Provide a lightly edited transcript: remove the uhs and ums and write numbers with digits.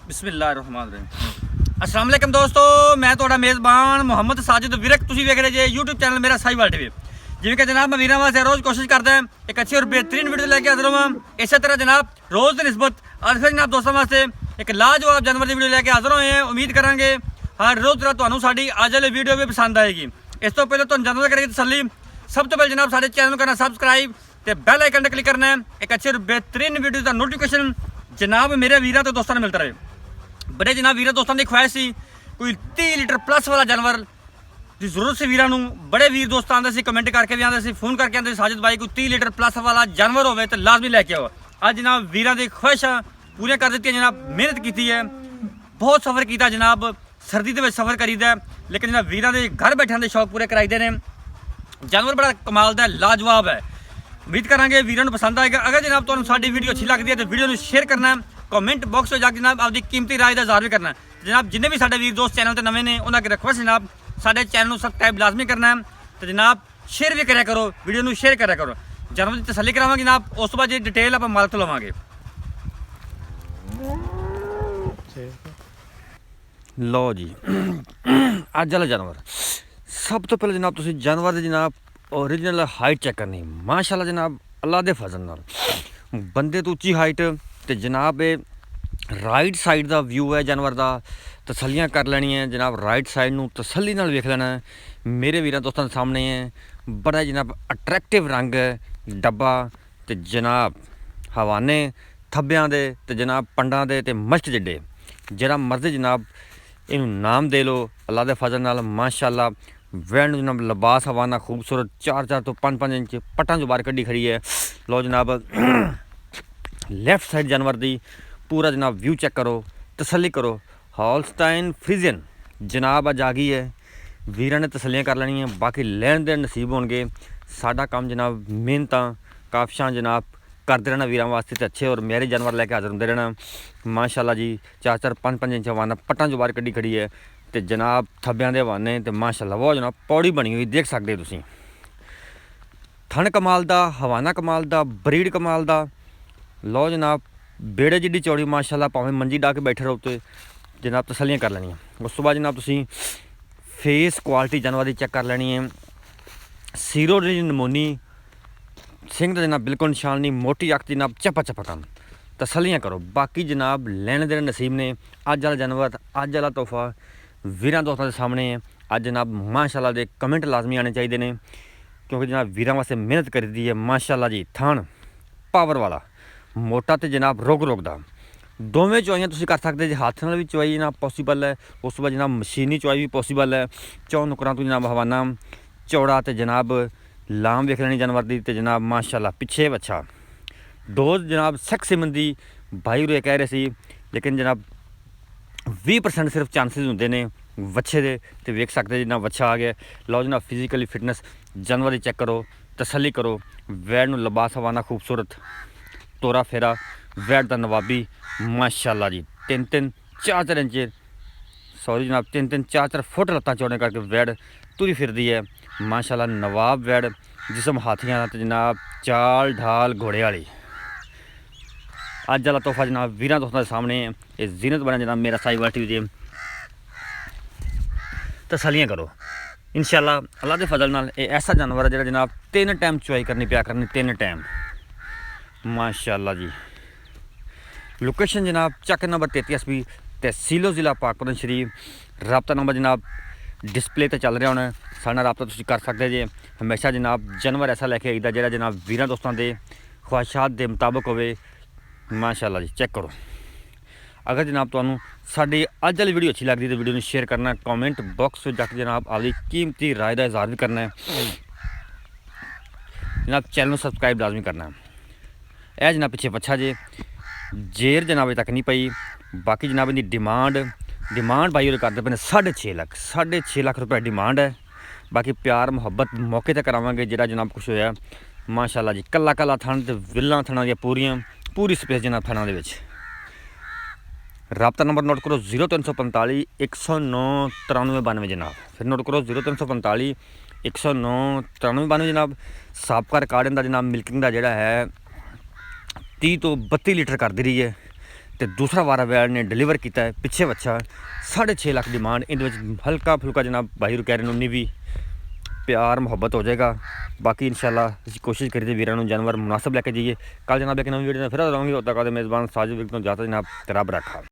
बिस्मिल्लाहिर्रहमानिर्रहीम। अस्सलाम वालेकुम दोस्तों, मैं ਤੁਹਾਡਾ ਮੇਜ਼ਬਾਨ ਮੁਹੰਮਦ ਸਾजिद ਵਿਰਕ। ਤੁਸੀਂ ਵੇਖ ਰਹੇ ਜੇ YouTube ਚੈਨਲ ਮੇਰਾ ਸਾਈਵਾਲ ਟੀਵੀ। ਜਿਵੇਂ ਕਿ ਜਨਾਬ ਮੈਂ ਵੀਰਾਂ ਵਾਸਤੇ ਰੋਜ਼ ਕੋਸ਼ਿਸ਼ ਕਰਦਾ ਇੱਕ ਅੱਛੀ ਔਰ ਬਿਹਤਰੀਨ ਵੀਡੀਓ ਲੈ ਕੇ ਹਾਜ਼ਰ ਹਾਂ। ਇਸੇ ਤਰ੍ਹਾਂ ਜਨਾਬ ਰੋਜ਼ ਦੀ ਨਿਸਬਤ ਅੱਜ ਫਿਰ ਜਨਾਬ ਦੋਸਤਾਂ ਵਾਸਤੇ ਇੱਕ ਲਾਜਵਾਬ ਜਾਨਵਰ ਦੀ ਵੀਡੀਓ ਲੈ ਕੇ ਹਾਜ਼ਰ ਹੋਏ ਹਾਂ। ਉਮੀਦ ਕਰਾਂਗੇ ਹਰ ਰੋਜ਼ ਤਰ੍ਹਾਂ ਤੁਹਾਨੂੰ ਸਾਡੀ ਅੱਜ ਵਾਲੀ ਵੀਡੀਓ ਵੀ ਪਸੰਦ ਆਏਗੀ। ਇਸ ਤੋਂ ਪਹਿਲਾਂ ਤੁਹਾਨੂੰ ਜਾਨਵਰ ਕਰੇਗੀ ਤਸੱਲੀ। ਸਭ ਤੋਂ ਪਹਿਲਾਂ ਜਨਾਬ ਸਾਡੇ ਚੈਨਲ ਨੂੰ ਕਰਨਾ ਸਬਸਕ੍ਰਾਈਬ ਤੇ ਬੈਲ ਆਈਕਨ ਤੇ ਕਲਿੱਕ ਕਰਨਾ ਹੈ। ਇੱਕ ਅੱਛੀ ਔਰ ਬਿਹਤਰੀਨ ਵੀਡੀਓ ਦਾ ਨੋਟੀਫਿਕੇਸ਼ਨ ਜਨਾਬ ਮੇਰੇ ਵੀਰਾਂ ਤੇ ਦੋਸਤਾਂ ਨੂੰ ਮਿਲਦਾ ਰਹੇ। बड़े जनाब वीर दोस्तों की ख्वाहिश सी कोई 30 लीटर प्लस वाला जानवर की जरूरत से वीर बड़े वीर दोस्त आते सी, कमेंट करके भी आते सी, फोन करके आते साजिद भाई कोई 30 लीटर प्लस वाला जानवर हो तो लाजमी लैके आओ। अज जनाब वीर की ख्वाहिशा पूरी कर दी जनाब, मेहनत की है, बहुत सफ़र किया जनाब, सर्दी के सफ़र करीदा, लेकिन जनाब वीर के घर बैठे के शौक पूरे कराईदे ने। जानवर बड़ा कमाल का लाजवाब है। उम्मीद करा वीरों को पसंद आएगा। अगर जनाब तुहानू साडी वीडियो अच्छी लगती है तो वीडियो को शेयर करना, कमेंट बॉक्स में जाकर जनाब आपकी कीमती राय का इज़हार भी करना। जनाब जिन्हें भी साडे वीर दोस्त चैनल पर नवे ने उन्होंने रिक्वेस्ट जनाब साडे चैनल को सबसक्राइब लाजमी करना है तो जनाब शेयर भी करा करो, वीडियो को शेयर करा करो। जानवर की तसल्ली करावांगे जनाब, उस तो बाद जी डिटेल आप मालक तो लवांगे। लो जी अज वाला जानवर सब तो पहले जनाब तुसीं जानवर की जनाब ओरिजिनल हाइट चेक करनी। माशाअल्लाह जनाब अल्लाह के फजल नाल बंदे तो उच्ची हाइट तो जनाब ये राइट साइड का व्यू है जानवर का। तसलियाँ कर लैनी है जनाब, राइट साइड में तसली नाल वेख लेना है। मेरे वीर दोस्तों के सामने है बड़ा जनाब अट्रैक्टिव रंग है डब्बा तो जनाब हवाने थब्बियां दे तो जनाब पंडा दे तो मश्क जिड्डे जरा मर्जी जनाब इनू नाम दे लो अल्लाह के फजल नाल। माशाअल्लाह वैन जनाब लिबास हवाना खूबसूरत 4-4 तो 5-5 इंच पट्टां जो बाहर कड्डी खड़ी है। लो जनाब लैफ्ट साइड जानवर दी पूरा जनाब व्यू चेक करो, तसल्ली करो। हॉलस्टाइन फ्रीजियन जनाब अज आ गई है, वीरां ने तसल्लियां कर लैनी है, बाकी लैन देन नसीब होणगे। साडा काम जनाब मेहनतां काफिशां जनाब करते रहना वीरां वास्ते तो अच्छे और मेरे जानवर लैके हाज़र होंदे रहना। माशाअल्लाह जी 4-4 5-5 इंच हवाना पट्टां जो बाहर कड्डी खड़ी है तो जनाब थब्बियां दे हवाने तो माशाअल्लाह वो जनाब पौड़ी बनी हुई देख सकते हो तुसीं। थन कमाल दा, हवाना कमाल दा, ब्रीड कमाल दा। लो जनाब बेड़े जिड्डी चौड़ी माशाअल्लाह, भावें मंजी डा के बैठे रहो तो जनाब तसलियां कर लैनियां। उस तो बाद जनाब तुसीं फेस क्वालिटी जानवर की चेक कर लैनी है। सीरो जी नमूनी सिंह का जनाब बिल्कुल निशान नहीं, मोटी अख जनाब चपा चपा काम, तसलियां करो। बाकी जनाब लैने देने नसीब ने। अज वाला जानवर अज वाला तोहफा वीरां दोस्तों के सामने है। अज जनाब माशाअल्लाह दे कमेंट लाजमी आने चाहिए ने क्योंकि जनाब वीरां वास्ते मेहनत करी दी है। माशाअल्लाह जी थान पावर वाला मोटा तो जनाब रोग दा दोवें चुआइयां तुसीं कर सकते जे, हाथ नाल भी चुआई जनाब पॉसीबल है, उस तो बाद जनाब मशीनी चुआई भी पॉसीबल है। चौ नुकरां तो जनाब हवाना चौड़ा तो जनाब लाम वेख लैनी जानवर की तो जनाब माशाअल्लाह पिछे बच्चा डोज जनाब सेक्स सीमन की भाई रे कह रहे सी, लेकिन जनाब 20% सिर्फ चांसिस होंगे ने वच्छे दे तो वेख सकते जनाब वच्छा आ गया। लो जनाब फिजिकली फिटनेस जानवर की चेक करो, तसल्ली करो। वैड नूं लिबास हवाना खूबसूरत, तोरा फेरा वैड का नवाबी माशाअल्लाह जी 3-3 4-4 इंच सॉरी जनाब 3-3 4-4 फुट लत्तां चौड़े करके वैड तुरी फिरदी है। माशाअल्लाह नवाब वैड जिसम हाथियां तो जनाब चाल ढाल घोड़े वाली। अज वाला तोहफा जनाब वीरां दोस्तों के सामने है। ये जीनत बना जनाब मेरा साहिवाल टीवी दे। तसलियां करो इंशाअल्लाह अल्लाह के फजल नाल। ये ऐसा जानवर है जिहड़ा जनाब 3 टाइम चुआई करनी पिया करनी 3 टाइम। माशाअल्लाह जी लोकेशन जनाब चक नंबर 33 SP तहसीलो ज़िला पाकपतन शरीफ। राबता नंबर जनाब डिस्पले तो चल रहा होना, साडा राबता तुसीं कर सकते जे। हमेशा जनाब जानवर ऐसा लैके आईदा जिहड़ा जनाब वीरां दोस्तों के ख्वाहिशात के मुताबिक होवे। माशाअल्लाह जी चेक करो। अगर जनाब तुहानू साडी अज वाली वीडियो अच्छी लगती तो वीडियो को शेयर करना, कमेंट बॉक्स में जाकर जनाब आपकी कीमती राय का इज़हार भी करना है। जनाब चैनल को सबसक्राइब लाजमी करना है। यह जनाब पिछे पछा जे जेर जनाब अजे तक नहीं पई। बाकी जनाब इनकी डिमांड भाई करते पे 6.5 लाख 6.5 लाख रुपये डिमांड है। बाकी प्यार मुहब्बत मौके पर करावांगे जिहड़ा जनाब कुछ होया। माशाअल्लाह जी कला कला थन तो विल्लां थना दी पूरी स्पेस जनाब थना दे विच। राबता नंबर नोट करो 0345 109 9392 जनाब। फिर नोट करो 0345 109 9392 जनाब। साबका रिकॉर्ड इनका जनाब मिल्किंग का जोड़ा है 30 तो 32 लीटर करती रही है ਤੇ ਦੂਸਰਾ ਵਾਰਾ ਵੈੜ ਨੇ ਡਿਲੀਵਰ ਕੀਤਾ ਹੈ ਪਿੱਛੇ ਬੱਚਾ 6.5 ਲੱਖ ਡਿਮਾਂਡ। ਇਹਦੇ ਵਿੱਚ ਹਲਕਾ ਫੁਲਕਾ ਜਨਾਬ ਭਾਈ ਨੂੰ ਕਹਿ ਰਹੇ ਨੇ 19 ਵੀ ਪਿਆਰ ਮੁਹੱਬਤ ਹੋ ਜਾਏਗਾ। ਬਾਕੀ ਇਨਸ਼ਾਅੱਲਾ ਅਸੀਂ ਕੋਸ਼ਿਸ਼ ਕਰੀਏ ਵੀਰਾਂ ਨੂੰ ਜਾਨਵਰ ਮੁਨਾਸਬ ਲੈ ਕੇ ਜਾਈਏ। ਕੱਲ ਜਨਾਬ ਇੱਕ ਨਵੀਂ ਵੀਡੀਓ ਨਾਲ ਫਿਰ ਆਵਾਂਗੇ। ਉਦੋਂ ਤੱਕ ਮੇਜ਼ਬਾਨ ਸਾजिद विक तो जाता जनाब, रब रखा।